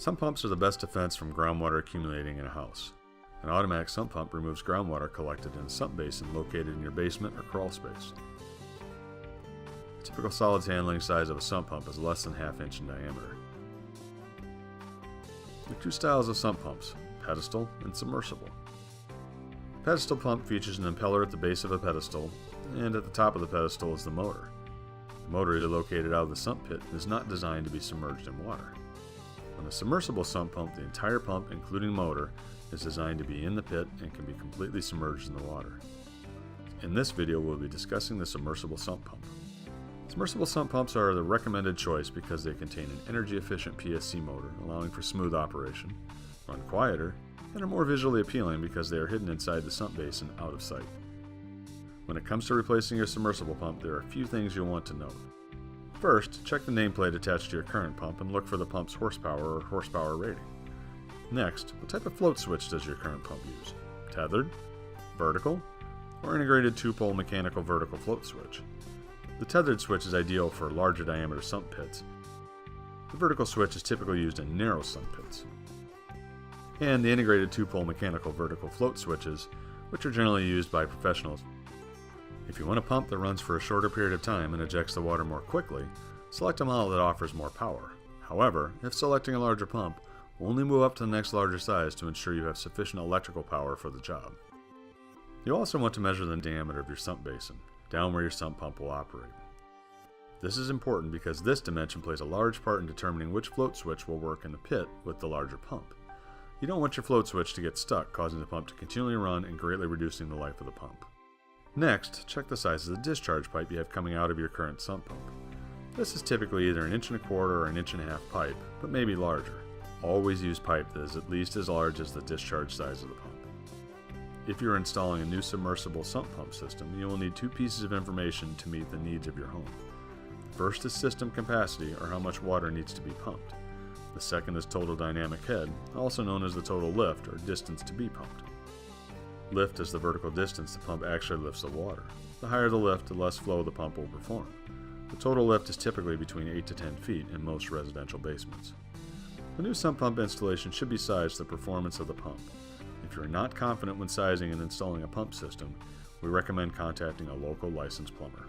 Sump pumps are the best defense from groundwater accumulating in a house. An automatic sump pump removes groundwater collected in a sump basin located in your basement or crawl space. The typical solids handling size of a sump pump is less than ½ inch in diameter. There are two styles of sump pumps, pedestal and submersible. A pedestal pump features an impeller at the base of a pedestal, and at the top of the pedestal is the motor. The motor is located out of the sump pit and is not designed to be submerged in water. On a submersible sump pump, the entire pump, including motor, is designed to be in the pit and can be completely submerged in the water. In this video, we'll be discussing the submersible sump pump. Submersible sump pumps are the recommended choice because they contain an energy-efficient PSC motor, allowing for smooth operation, run quieter, and are more visually appealing because they are hidden inside the sump basin out of sight. When it comes to replacing your submersible pump, there are a few things you'll want to note. First, check the nameplate attached to your current pump and look for the pump's horsepower or horsepower rating. Next, what type of float switch does your current pump use? Tethered, vertical, or integrated 2-pole mechanical vertical float switch? The tethered switch is ideal for larger diameter sump pits. The vertical switch is typically used in narrow sump pits. And the integrated 2-pole mechanical vertical float switches, which are generally used by professionals. If you want a pump that runs for a shorter period of time and ejects the water more quickly, select a model that offers more power. However, if selecting a larger pump, only move up to the next larger size to ensure you have sufficient electrical power for the job. You also want to measure the diameter of your sump basin, down where your sump pump will operate. This is important because this dimension plays a large part in determining which float switch will work in the pit with the larger pump. You don't want your float switch to get stuck, causing the pump to continually run and greatly reducing the life of the pump. Next, check the size of the discharge pipe you have coming out of your current sump pump. This is typically either 1 1/4 inch or 1 1/2 inch pipe, but may be larger. Always use pipe that is at least as large as the discharge size of the pump. If you are installing a new submersible sump pump system, you will need 2 pieces of information to meet the needs of your home. The first is system capacity, or how much water needs to be pumped. The second is total dynamic head, also known as the total lift, or distance to be pumped. Lift is the vertical distance the pump actually lifts the water. The higher the lift, the less flow the pump will perform. The total lift is typically between 8 to 10 feet in most residential basements. The new sump pump installation should be sized to the performance of the pump. If you are not confident when sizing and installing a pump system, we recommend contacting a local licensed plumber.